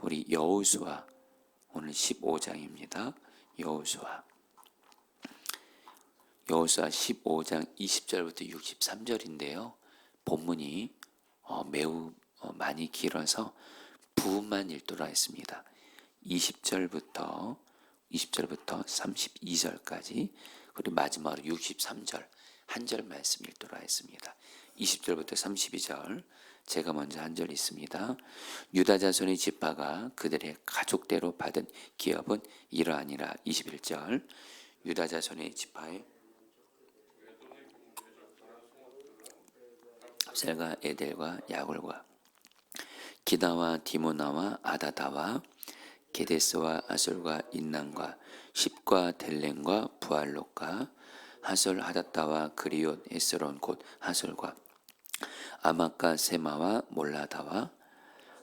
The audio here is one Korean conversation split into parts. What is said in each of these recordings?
우리 여호수아 오늘 15장입니다. 여호수아 15장 20절부터 63절인데요. 본문이 매우 많이 길어서 부분만 읽도록 하겠습니다. 20절부터 32절까지 그리고 마지막으로 63절 한 절 말씀 읽도록 하겠습니다. 20절부터 32절 제가 먼저 한 절 있습니다. 유다 자손의 지파가 그들의 가족대로 받은 기업은 이러하니라. 21절 유다 자손의 지파의 압살과 에델과 야골과 기다와 디모나와 아다다와 게데스와 아솔과 인난과 십과 델렌과 부알롯과 하솔 하다타와 그리옷 에스론 곧 하솔과 아마카 세마와 몰라다와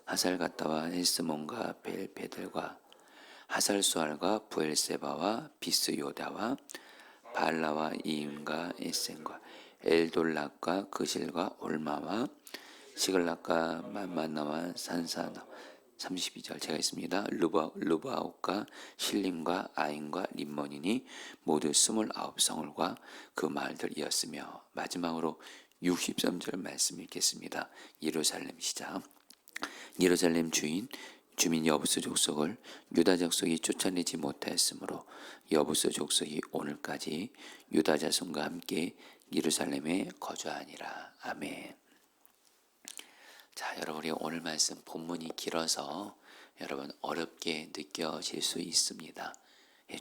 하살가타와 헤스몬과 벨베들과 하살수알과 부엘세바와 비스요다와 발라와 이임과 에센과 엘돌락과 그실과 올마와 시글락과 만만나와 산사나 32절 제가 있습니다. 루바옥과 실림과 아인과 림몬이니 모두 29성을과 그 마을들이었으며 마지막으로 63절 말씀 읽겠습니다. 예루살렘 시작. 예루살렘 주민 여부스 족속을 유다 족속이 쫓아내지 못하였으므로 여부스 족속이 오늘까지 유다 자손과 함께 예루살렘에 거주하니라. 아멘. 자, 여러분이 오늘 말씀 본문이 길어서 여러분 어렵게 느껴질 수 있습니다.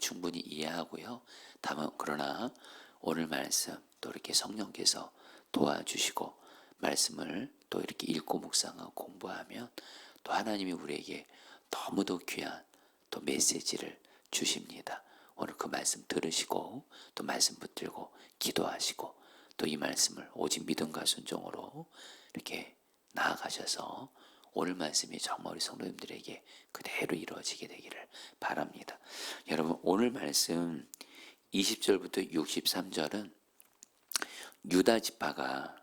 충분히 이해하고요. 다만 그러나 오늘 말씀 또 이렇게 성령께서 도와주시고 말씀을 또 이렇게 읽고 묵상하고 공부하면 또 하나님이 우리에게 너무도 귀한 또 메시지를 주십니다. 오늘 그 말씀 들으시고 또 말씀 붙들고 기도하시고 또 이 말씀을 오직 믿음과 순종으로 이렇게 나아가셔서 오늘 말씀이 정말 우리 성도님들에게 그대로 이루어지게 되기를 바랍니다. 여러분 오늘 말씀 20절부터 63절은 유다 지파가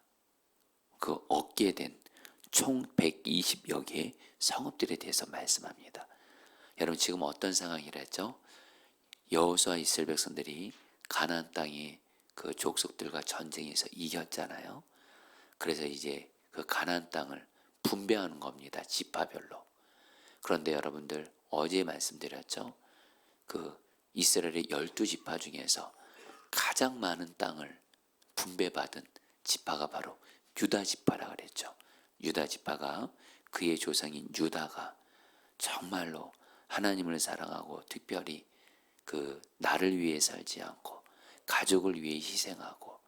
그 얻게 된 총 120여 개의 성읍들에 대해서 말씀합니다. 여러분 지금 어떤 상황이랬죠? 여호수아 이스라엘 백성들이 가나안 땅에 그 족속들과 전쟁에서 이겼잖아요. 그래서 이제 그 가나안 땅을 분배하는 겁니다. 지파별로. 그런데 여러분들 어제 말씀드렸죠. 그 이스라엘의 12지파 중에서 가장 많은 땅을 분배받은 지파가 바로 유다 지파라 그랬죠. 유다 지파가 그의 조상인 유다가 정말로 하나님을 사랑하고 특별히 그 나를 위해 살지 않고 가족을 위해 희생하고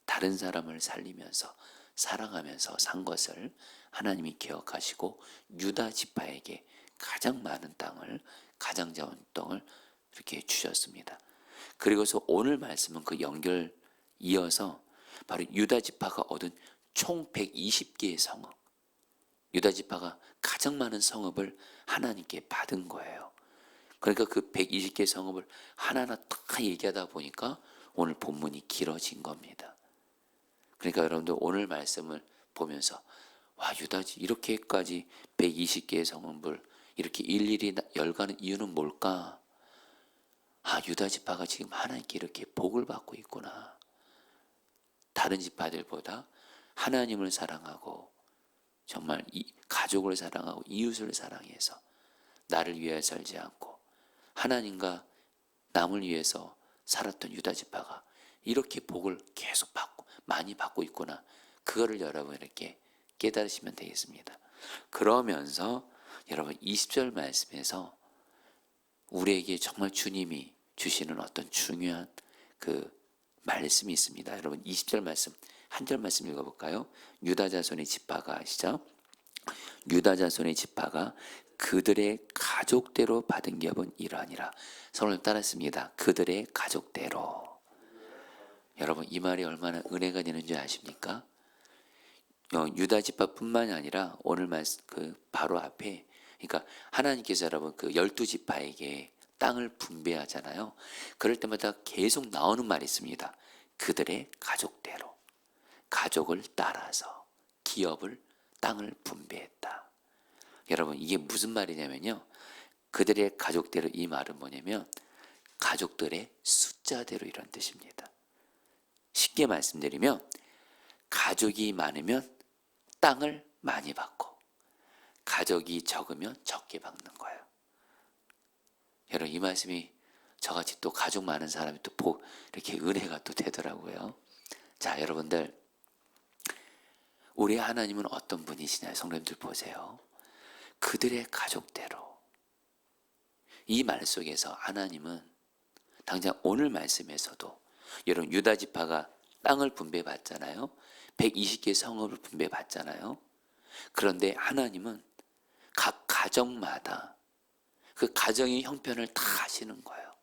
다른 사람을 살리면서 사랑하면서 산 것을 하나님이 기억하시고 유다 지파에게 가장 많은 땅을 가장 좋은 땅을 이렇게 주셨습니다. 그리고서 오늘 말씀은 그 연결 이어서 바로 유다 지파가 얻은 총 120개의 성읍, 유다 지파가 가장 많은 성읍을 하나님께 받은 거예요. 그러니까 그 120개 성읍을 하나하나 다 얘기하다 보니까 오늘 본문이 길어진 겁니다. 그러니까 여러분들 오늘 말씀을 보면서 와 유다 이렇게까지 120개의 성읍을 이렇게 일일이 열가는 이유는 뭘까? 아 유다 지파가 지금 하나님께 이렇게 복을 받고 있구나. 다른 지파들보다 하나님을 사랑하고 정말 가족을 사랑하고 이웃을 사랑해서 나를 위해 살지 않고 하나님과 남을 위해서 살았던 유다 지파가 이렇게 복을 계속 받고 많이 받고 있구나. 그거를 여러분 이렇게 깨달으시면 되겠습니다. 그러면서 여러분 20절 말씀에서 우리에게 정말 주님이 주시는 어떤 중요한 그 말씀이 있습니다. 여러분 20절 말씀 한 절 말씀 읽어볼까요? 유다 자손의 지파가 시작. 유다 자손의 지파가 그들의 가족대로 받은 기업은 이러하니라. 성령님 따랐습니다. 그들의 가족대로. 여러분 이 말이 얼마나 은혜가 되는 줄 아십니까? 유다 지파뿐만이 아니라 오늘 말씀 그 바로 앞에 그러니까 하나님께서 여러분 그 12지파에게 땅을 분배하잖아요. 그럴 때마다 계속 나오는 말이 있습니다. 그들의 가족대로, 가족을 따라서 기업을 땅을 분배했다. 여러분 이게 무슨 말이냐면요. 그들의 가족대로, 이 말은 뭐냐면 가족들의 숫자대로 이런 뜻입니다. 쉽게 말씀드리면 가족이 많으면 땅을 많이 받고 가족이 적으면 적게 받는 거예요. 여러분 이 말씀이 저같이 또 가족 많은 사람이 또 이렇게 은혜가 또 되더라고요. 자, 여러분들 우리 하나님은 어떤 분이시냐? 성도님들 보세요. 그들의 가족대로. 이 말 속에서 하나님은 당장 오늘 말씀에서도 여러분 유다 지파가 땅을 분배받잖아요. 120개 성읍을 분배받잖아요. 그런데 하나님은 각 가정마다 그 가정의 형편을 다 아시는 거예요.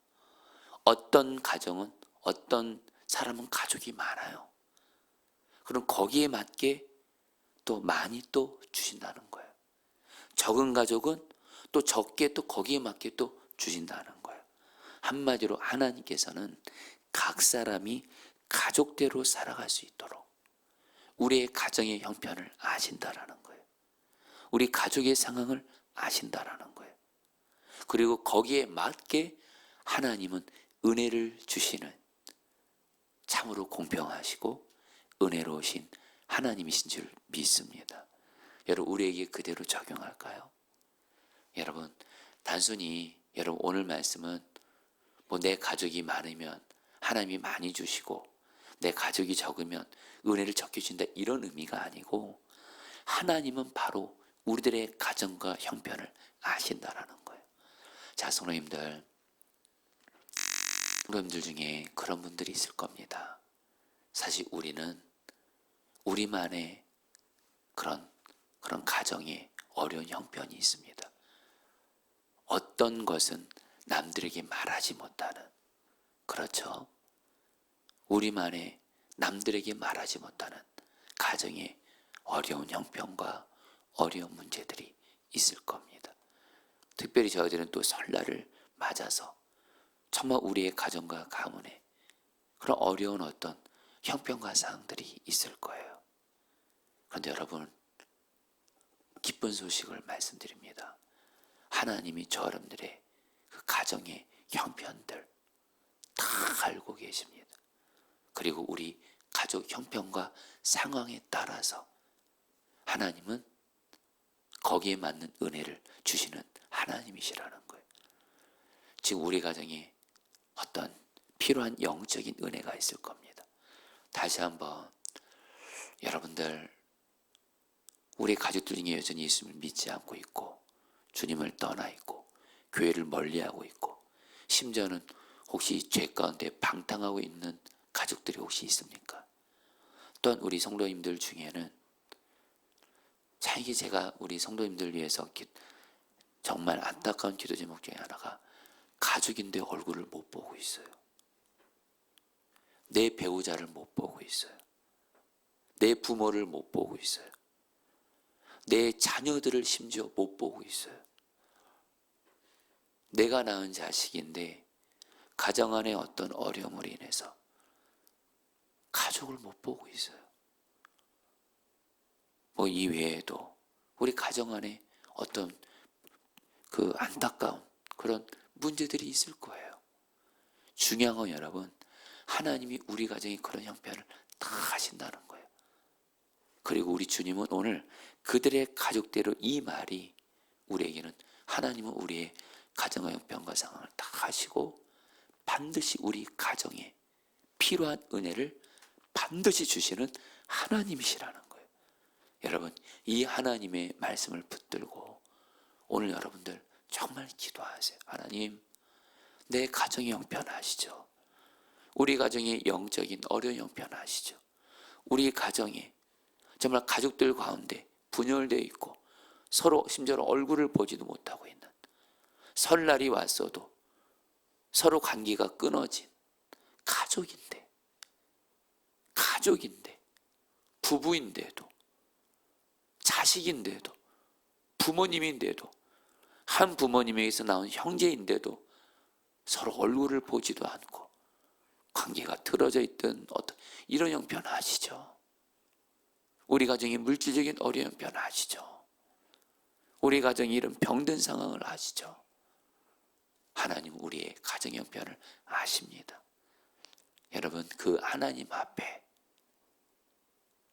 어떤 가정은, 어떤 사람은 가족이 많아요. 그럼 거기에 맞게 또 많이 또 주신다는 거예요. 적은 가족은 또 적게 또 거기에 맞게 또 주신다는 거예요. 한마디로 하나님께서는 각 사람이 가족대로 살아갈 수 있도록 우리의 가정의 형편을 아신다라는 거예요. 우리 가족의 상황을 아신다라는 거예요. 그리고 거기에 맞게 하나님은 은혜를 주시는 참으로 공평하시고 은혜로우신 하나님이신 줄 믿습니다. 여러분 우리에게 그대로 적용할까요? 여러분 단순히 여러분 오늘 말씀은 뭐 내 가족이 많으면 하나님이 많이 주시고 내 가족이 적으면 은혜를 적게 주신다 이런 의미가 아니고 하나님은 바로 우리들의 가정과 형편을 아신다라는 거예요. 자, 성도님들 중에 그런 분들이 있을 겁니다. 사실 우리는 우리만의 그런 가정에 어려운 형편이 있습니다. 어떤 것은 남들에게 말하지 못하는, 그렇죠? 우리만의 남들에게 말하지 못하는 가정의 어려운 형편과 어려운 문제들이 있을 겁니다. 특별히 저희들은 또 설날을 맞아서 정말 우리의 가정과 가문에 그런 어려운 어떤 형편과 사항들이 있을 거예요. 그런데 여러분 기쁜 소식을 말씀드립니다. 하나님이 저 여러분들의 그 가정의 형편들 다 알고 계십니다. 그리고 우리 가족 형편과 상황에 따라서 하나님은 거기에 맞는 은혜를 주시는 하나님이시라는 거예요. 지금 우리 가정에 어떤 필요한 영적인 은혜가 있을 겁니다. 다시 한번 여러분들 우리 가족들 중에 여전히 예수님을 믿지 않고 있고 주님을 떠나 있고 교회를 멀리하고 있고 심지어는 혹시 죄 가운데 방탕하고 있는 가족들이 혹시 있습니까? 또한 우리 성도님들 중에는 자기 제가 우리 성도님들 위해서 정말 안타까운 기도 제목 중에 하나가 가족인데 얼굴을 못 보고 있어요. 내 배우자를 못 보고 있어요. 내 부모를 못 보고 있어요. 내 자녀들을 심지어 못 보고 있어요. 내가 낳은 자식인데 가정 안에 어떤 어려움으로 인해서 가족을 못 보고 있어요. 뭐 이 외에도 우리 가정 안에 어떤 그 안타까운 그런 문제들이 있을 거예요. 중요한 건 여러분 하나님이 우리 가정의 그런 형편을 다 하신다는 거예요. 그리고 우리 주님은 오늘 그들의 가족대로 이 말이 우리에게는 하나님은 우리의 가정과 형편과 상황을 다 하시고 반드시 우리 가정에 필요한 은혜를 반드시 주시는 하나님이시라는 거예요. 여러분 이 하나님의 말씀을 붙들고 오늘 여러분들 정말 기도하세요. 하나님 내 가정의 형편 아시죠? 우리 가정의 영적인 어려운 형편 아시죠? 우리 가정에 정말 가족들 가운데 분열되어 있고 서로 심지어 얼굴을 보지도 못하고 있는 설날이 왔어도 서로 관계가 끊어진 가족인데 부부인데도 자식인데도 부모님인데도 한 부모님에게서 나온 형제인데도 서로 얼굴을 보지도 않고 관계가 틀어져 있던 어떤 이런 형편 아시죠? 우리 가정의 물질적인 어려운 형편 아시죠? 우리 가정이 이런 병든 상황을 아시죠? 하나님 우리의 가정 형편을 아십니다. 여러분 그 하나님 앞에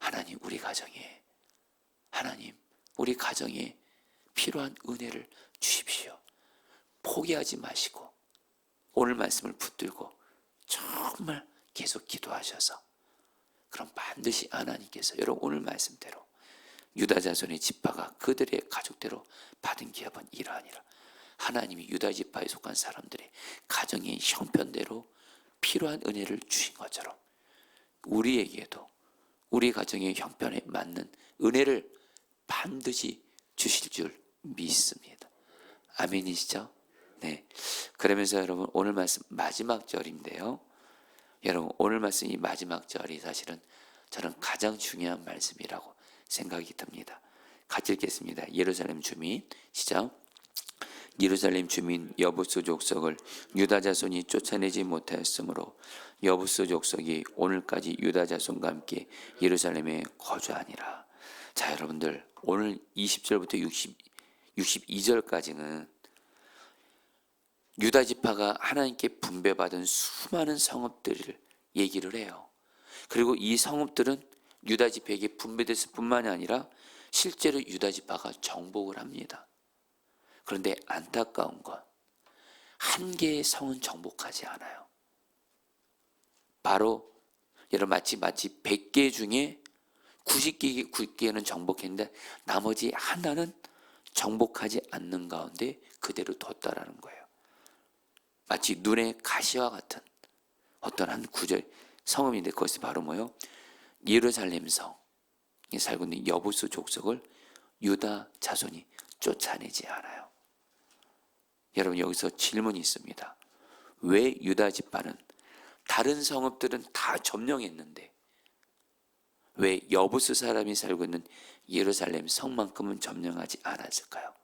하나님 우리 가정에 하나님 우리 가정에 필요한 은혜를 주십시오. 포기하지 마시고 오늘 말씀을 붙들고 정말 계속 기도하셔서 그럼 반드시 하나님께서 여러분 오늘 말씀대로 유다 자손의 지파가 그들의 가족대로 받은 기업은 이러하니라. 하나님이 유다 지파에 속한 사람들의 가정의 형편대로 필요한 은혜를 주신 것처럼 우리에게도 우리 가정의 형편에 맞는 은혜를 반드시 주실 줄 믿습니다. 아멘이시죠? 네. 그러면서 여러분 오늘 말씀 마지막 절인데요. 여러분 오늘 말씀 이 마지막 절이 사실은 저는 가장 중요한 말씀이라고 생각이 듭니다. 같이 읽겠습니다. 예루살렘 주민 시작. 예루살렘 주민 여부스 족속을 유다 자손이 쫓아내지 못하였으므로 여부스 족속이 오늘까지 유다 자손과 함께 예루살렘에 거주하니라. 자 여러분들 오늘 20절부터 62절까지는 유다 지파가 하나님께 분배받은 수많은 성읍들을 얘기를 해요. 그리고 이 성읍들은 유다 지파에게 분배됐을 뿐만이 아니라 실제로 유다 지파가 정복을 합니다. 그런데 안타까운 건 한 개의 성은 정복하지 않아요. 바로 여러분 마치 100개 중에 99개는 정복했는데 나머지 하나는 정복하지 않는 가운데 그대로 뒀다라는 거예요. 마치 눈의 가시와 같은 어떤 한 구절 성읍인데 그것이 바로 뭐예요? 예루살렘 성에 살고 있는 여부스 족속을 유다 자손이 쫓아내지 않아요. 여러분 여기서 질문이 있습니다. 왜 유다 지파는 다른 성읍들은 다 점령했는데 왜 여부스 사람이 살고 있는 예루살렘 성만큼은 점령하지 않았을까요?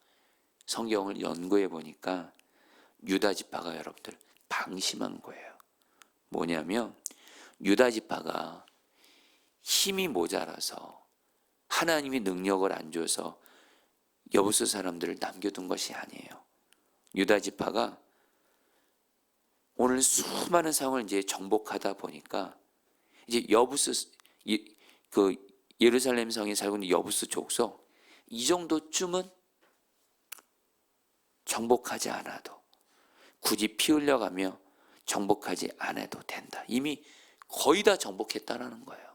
성경을 연구해 보니까 유다 지파가 여러분들 방심한 거예요. 뭐냐면 유다 지파가 힘이 모자라서 하나님이 능력을 안 줘서 여부스 사람들을 남겨둔 것이 아니에요. 유다 지파가 오늘 수많은 상황을 이제 정복하다 보니까 이제 여부스 그 예루살렘 성에 살고 있는 여부스 족속 이 정도쯤은 정복하지 않아도 굳이 피 흘려가며 정복하지 않아도 된다. 이미 거의 다 정복했다라는 거예요.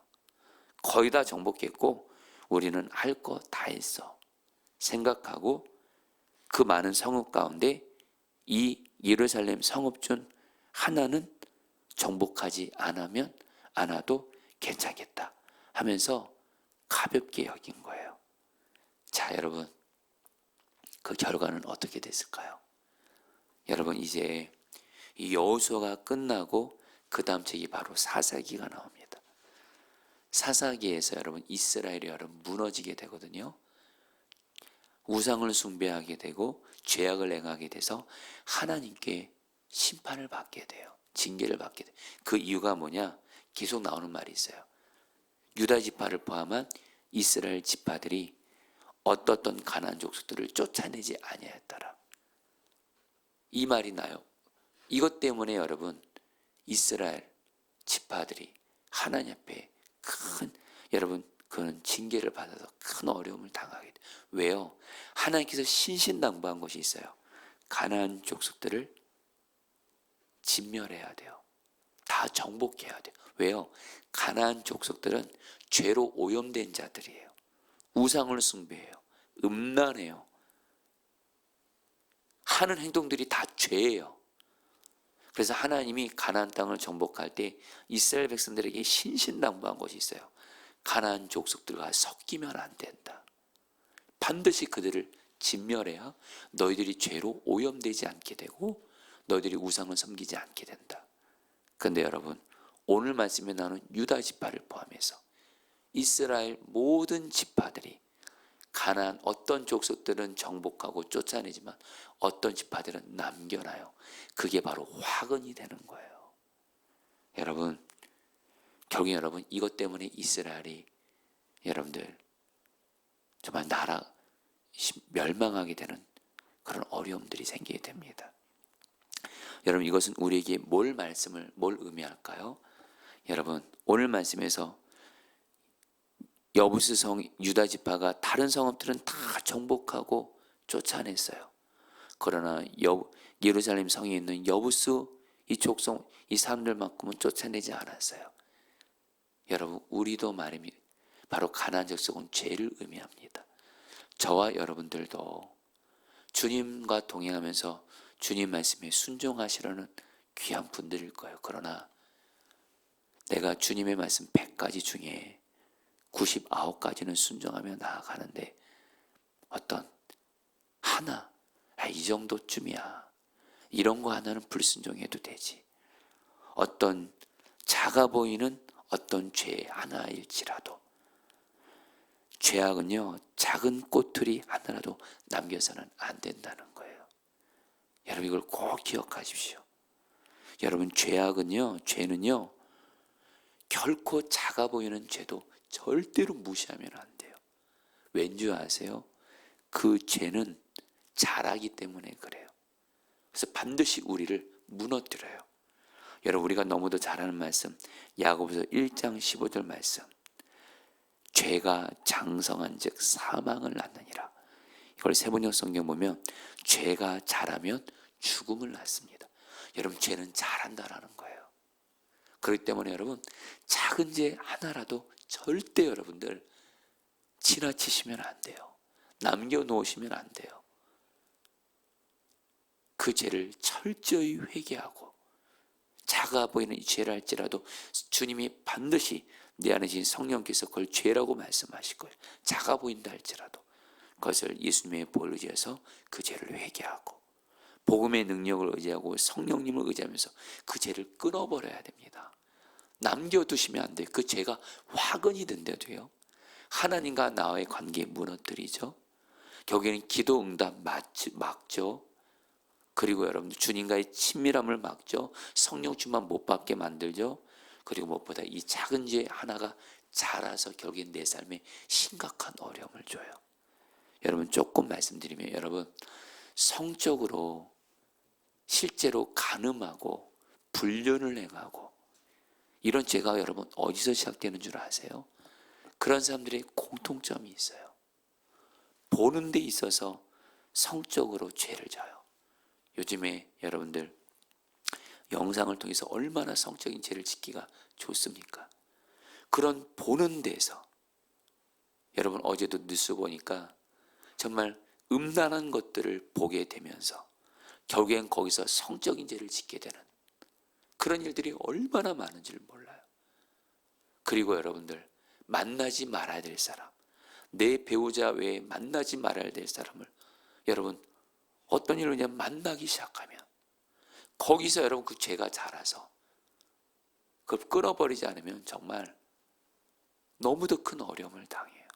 거의 다 정복했고 우리는 할 거 다 했어 생각하고 그 많은 성읍 가운데 이 예루살렘 성읍 중 하나는 정복하지 않아도 괜찮겠다 하면서 가볍게 여긴 거예요. 자 여러분 그 결과는 어떻게 됐을까요? 여러분 이제 이 여호수아가 끝나고 그 다음 책이 바로 사사기가 나옵니다. 사사기에서 여러분 이스라엘이 여러분 무너지게 되거든요. 우상을 숭배하게 되고 죄악을 행하게 돼서 하나님께 심판을 받게 돼요. 징계를 받게 돼요. 그 이유가 뭐냐? 계속 나오는 말이 있어요. 유다 지파를 포함한 이스라엘 지파들이 어떻던 가나안 족속들을 쫓아내지 아니하였더라. 이 말이 나요. 이것 때문에 여러분 이스라엘 지파들이 하나님 앞에 큰 여러분 그런 징계를 받아서 큰 어려움을 당하게 돼요. 왜요? 하나님께서 신신당부한 것이 있어요. 가나안 족속들을 진멸해야 돼요. 다 정복해야 돼요. 왜요? 가나안 족속들은 죄로 오염된 자들이에요. 우상을 숭배해요. 음란해요. 하는 행동들이 다 죄예요. 그래서 하나님이 가나안 땅을 정복할 때 이스라엘 백성들에게 신신당부한 것이 있어요. 가나안 족속들과 섞이면 안 된다. 반드시 그들을 진멸해야 너희들이 죄로 오염되지 않게 되고 너희들이 우상을 섬기지 않게 된다. 그런데 여러분 오늘 말씀에 나오는 유다 지파를 포함해서 이스라엘 모든 지파들이 가나안 어떤 족속들은 정복하고 쫓아내지만 어떤 지파들은 남겨놔요. 그게 바로 화근이 되는 거예요. 여러분 결국 여러분 이것 때문에 이스라엘이 여러분들 정말 나라 멸망하게 되는 그런 어려움들이 생기게 됩니다. 여러분, 이것은 우리에게 뭘 의미할까요? 여러분, 오늘 말씀에서 여부스 성 유다 지파가 다른 성읍들은 다 정복하고 쫓아냈어요. 그러나 예루살렘 성에 있는 여부스 이 족속 이 사람들만큼은 쫓아내지 않았어요. 여러분, 우리도 말입니다. 바로 가나안 족속은 죄를 의미합니다. 저와 여러분들도 주님과 동행하면서 주님 말씀에 순종하시려는 귀한 분들일 거예요. 그러나 내가 주님의 말씀 100가지 중에 99가지는 순종하며 나아가는데 어떤 하나, 이 정도쯤이야, 이런 거 하나는 불순종해도 되지, 어떤 작아 보이는 어떤 죄 하나일지라도, 죄악은요 작은 꼬투리 하나라도 남겨서는 안 된다는 거예요. 여러분, 이걸 꼭 기억하십시오. 여러분, 죄는요 결코 작아 보이는 죄도 절대로 무시하면 안 돼요. 왠지 아세요? 그 죄는 잘하기 때문에 그래요. 그래서 반드시 우리를 무너뜨려요. 여러분, 우리가 너무도 잘 아는 말씀, 야고보서 1장 15절 말씀, 죄가 장성한 즉 사망을 낳느니라. 이걸 세번역 성경 보면 죄가 잘하면 죽음을 낳습니다. 여러분, 죄는 잘한다라는 거예요. 그렇기 때문에 여러분, 작은 죄 하나라도 절대 여러분들 지나치시면 안 돼요. 남겨놓으시면 안 돼요. 그 죄를 철저히 회개하고, 작아 보이는 이 죄를 할지라도 주님이 반드시 내 안에 계신 성령께서 그걸 죄라고 말씀하실 거예요. 작아 보인다 할지라도 그것을 예수님의 보혈을 의지해서 그 죄를 회개하고, 복음의 능력을 의지하고 성령님을 의지하면서 그 죄를 끊어버려야 됩니다. 남겨두시면 안 돼요. 그 죄가 화근이 된대도요 하나님과 나와의 관계 무너뜨리죠. 결국에는 기도 응답 막죠. 그리고 여러분들 주님과의 친밀함을 막죠. 성령 충만 못 받게 만들죠. 그리고 무엇보다 이 작은 죄 하나가 자라서 결국엔 내 삶에 심각한 어려움을 줘요. 여러분, 조금 말씀드리면, 여러분, 성적으로 실제로 간음하고 불륜을 행하고 이런 죄가 여러분 어디서 시작되는 줄 아세요? 그런 사람들의 공통점이 있어요. 보는 데 있어서 성적으로 죄를 져요. 요즘에 여러분들 영상을 통해서 얼마나 성적인 죄를 짓기가 좋습니까? 그런 보는 데서, 여러분 어제도 뉴스 보니까 정말 음란한 것들을 보게 되면서 결국엔 거기서 성적인 죄를 짓게 되는 그런 일들이 얼마나 많은지를 몰라요. 그리고 여러분들, 만나지 말아야 될 사람, 내 배우자 외에 만나지 말아야 될 사람을 여러분 어떤 일로 그냥 만나기 시작하면 거기서 여러분 그 죄가 자라서 그걸 끊어버리지 않으면 정말 너무도 큰 어려움을 당해요.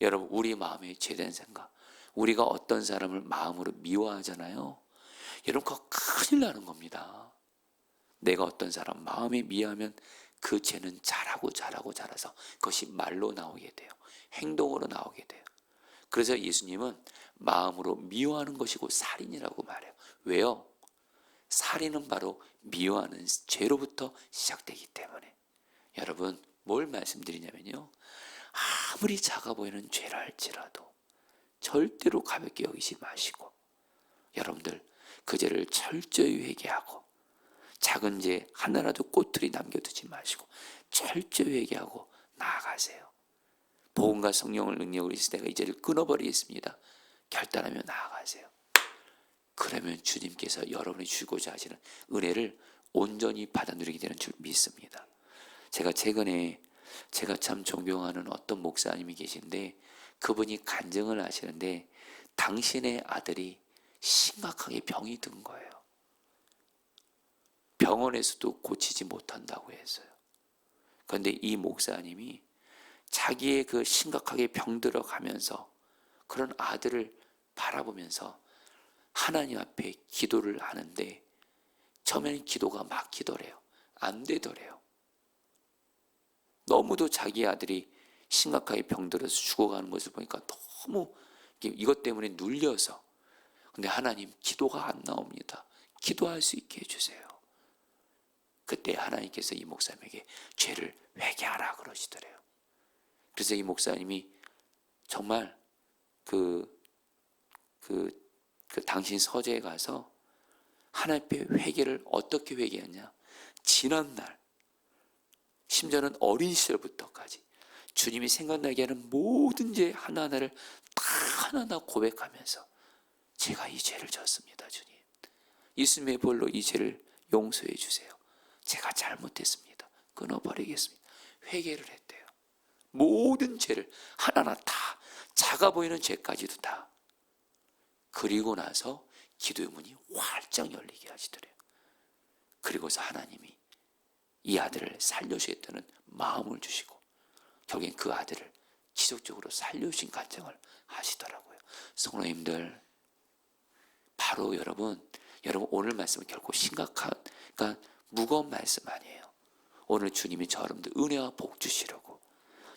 여러분, 우리 마음에 죄된 생각, 우리가 어떤 사람을 마음으로 미워하잖아요. 여러분, 그거 큰일 나는 겁니다. 내가 어떤 사람 마음에 미워하면 그 죄는 자라서 그것이 말로 나오게 돼요. 행동으로 나오게 돼요. 그래서 예수님은 마음으로 미워하는 것이고 살인이라고 말해요. 왜요? 살인은 바로 미워하는 죄로부터 시작되기 때문에. 여러분, 뭘 말씀드리냐면요, 아무리 작아 보이는 죄라 할지라도 절대로 가볍게 여기지 마시고, 여러분들 그 죄를 철저히 회개하고, 작은 죄 하나라도 꼬투리 남겨두지 마시고 철저히 회개하고 나아가세요. 복음과 성령을 능력으로 있을 내가 이 죄를 끊어버리겠습니다. 결단하며 나아가세요. 그러면 주님께서 여러분이 주고자 하시는 은혜를 온전히 받아 누리게 되는 줄 믿습니다. 제가 최근에 제가 참 존경하는 어떤 목사님이 계신데, 그분이 간증을 하시는데 당신의 아들이 심각하게 병이 든 거예요. 병원에서도 고치지 못한다고 했어요. 그런데 이 목사님이 자기의 그 심각하게 병들어 가면서 그런 아들을 바라보면서 하나님 앞에 기도를 하는데 처음에는 기도가 막히더래요. 안 되더래요. 너무도 자기 아들이 심각하게 병들어서 죽어가는 것을 보니까 너무 이것 때문에 눌려서. 근데 하나님 기도가 안 나옵니다. 기도할 수 있게 해주세요. 그때 하나님께서 이 목사님에게 죄를 회개하라 그러시더래요. 그래서 이 목사님이 정말 그 당신 서재에 가서 하나님 앞에 회개를 어떻게 회개했냐, 지난날 심지어는 어린 시절부터까지 주님이 생각나게 하는 모든 죄 하나하나를 다 하나하나 고백하면서 제가 이 죄를 졌습니다. 주님, 예수님의 볼로 이 죄를 용서해 주세요. 제가 잘못했습니다. 끊어버리겠습니다. 회개를 했대요. 모든 죄를 하나하나 다, 작아 보이는 죄까지도 다. 그리고 나서 기도의 문이 활짝 열리게 하시더래요. 그리고서 하나님이 이 아들을 살려주겠다는 마음을 주시고 결국엔 그 아들을 기적적으로 살려주신 간증을 하시더라고요. 성도님들, 바로 여러분 오늘 말씀은 결코 심각한, 그러니까 무거운 말씀 아니에요. 오늘 주님이 저여러분들 은혜와 복 주시려고,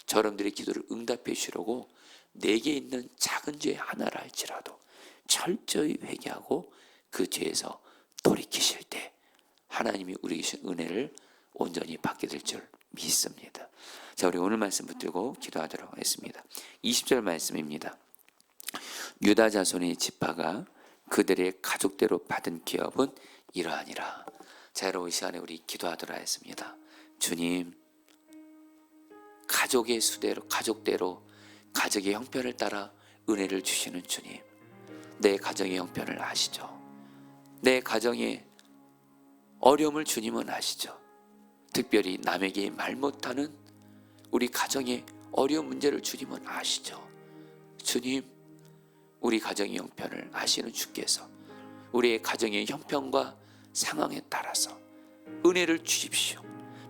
저여러분들의 기도를 응답해 주시려고 내게 있는 작은 죄 하나라 할지라도 철저히 회개하고 그 죄에서 돌이키실 때 하나님이 우리에게 주신 은혜를 온전히 받게 될 줄 믿습니다. 자, 우리 오늘 말씀 붙들고 기도하도록 하겠습니다. 20절 말씀입니다. 유다 자손의 지파가 그들의 가족대로 받은 기업은 이러하니라. 자, 여러분 이 시간에 우리 기도하도록 하겠습니다. 주님, 가족의 수대로, 가족대로, 가족의 형편을 따라 은혜를 주시는 주님, 내 가정의 형편을 아시죠? 내 가정의 어려움을 주님은 아시죠? 특별히 남에게 말 못하는 우리 가정의 어려운 문제를 주님은 아시죠? 주님, 우리 가정의 형편을 아시는 주께서 우리의 가정의 형편과 상황에 따라서 은혜를 주십시오.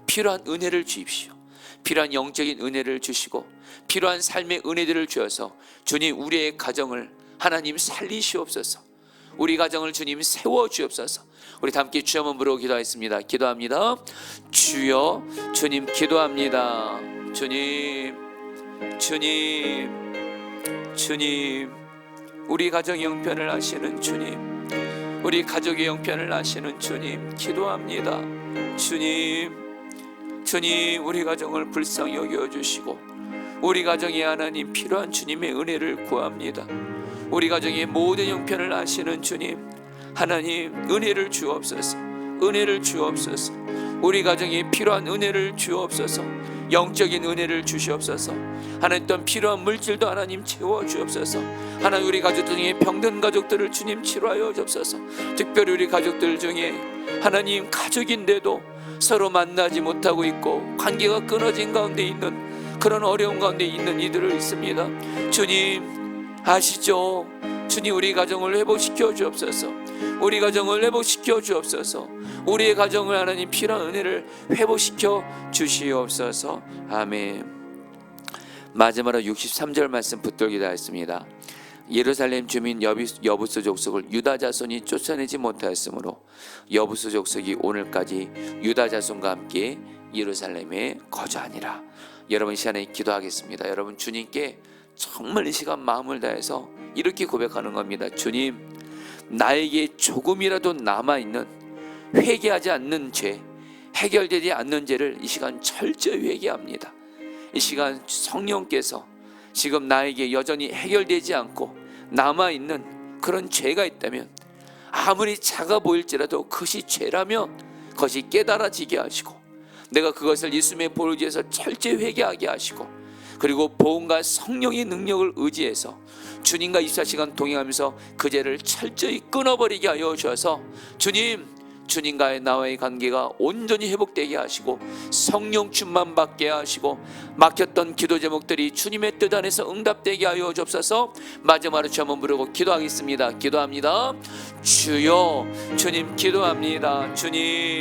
필요한 은혜를 주십시오. 필요한 영적인 은혜를 주시고 필요한 삶의 은혜들을 주어서 주님, 우리의 가정을 하나님 살리시옵소서. 우리 가정을 주님 세워주옵소서. 우리 다 함께 주여 한번 부르고 기도하겠습니다. 기도합니다. 주여, 주님 기도합니다. 주님, 주님, 주님, 우리 가정의 형편을 아시는 주님, 우리 가족의 형편을 아시는 주님 기도합니다. 주님, 주님, 우리 가정을 불쌍히 여겨주시고 우리 가정에 하나님 필요한 주님의 은혜를 구합니다. 우리 가정의 모든 형편을 아시는 주님, 하나님 은혜를 주옵소서. 은혜를 주옵소서. 우리 가정에 필요한 은혜를 주옵소서. 영적인 은혜를 주시옵소서. 하나님 또한 필요한 물질도 하나님 채워주옵소서. 하나님 우리 가족 중에 병든 가족들을 주님 치료하여 주옵소서. 특별히 우리 가족들 중에 하나님 가족인데도 서로 만나지 못하고 있고 관계가 끊어진 가운데 있는 그런 어려운 가운데 있는 이들을 있습니다. 주님 아시죠? 주님, 우리 가정을 회복시켜 주옵소서. 우리 가정을 회복시켜 주옵소서. 우리의 가정을 하나님 필요한 은혜를 회복시켜 주시옵소서. 아멘. 마지막으로 63절 말씀 붙들기도 했습니다. 예루살렘 주민 여부스 족속을 유다 자손이 쫓아내지 못하였으므로 여부스 족속이 오늘까지 유다 자손과 함께 예루살렘에 거주하니라. 여러분, 이 시간에 기도하겠습니다. 여러분, 주님께 정말 이 시간 마음을 다해서 이렇게 고백하는 겁니다. 주님, 나에게 조금이라도 남아있는 회개하지 않는 죄, 해결되지 않는 죄를 이 시간 철저히 회개합니다. 이 시간 성령께서 지금 나에게 여전히 해결되지 않고 남아있는 그런 죄가 있다면, 아무리 작아 보일지라도 그것이 죄라면 그것이 깨달아지게 하시고 내가 그것을 예수님의 보혈에서 철저히 회개하게 하시고, 그리고 보험과 성령의 능력을 의지해서 주님과 24시간 동행하면서 그 죄를 철저히 끊어버리게 하여 주셔서 주님, 주님과의 나와의 관계가 온전히 회복되게 하시고 성령 충만 받게 하시고 막혔던 기도 제목들이 주님의 뜻 안에서 응답되게 하여 주옵소서. 마지막으로 주 한번 부르고 기도하겠습니다. 기도합니다. 주여, 주님 기도합니다. 주님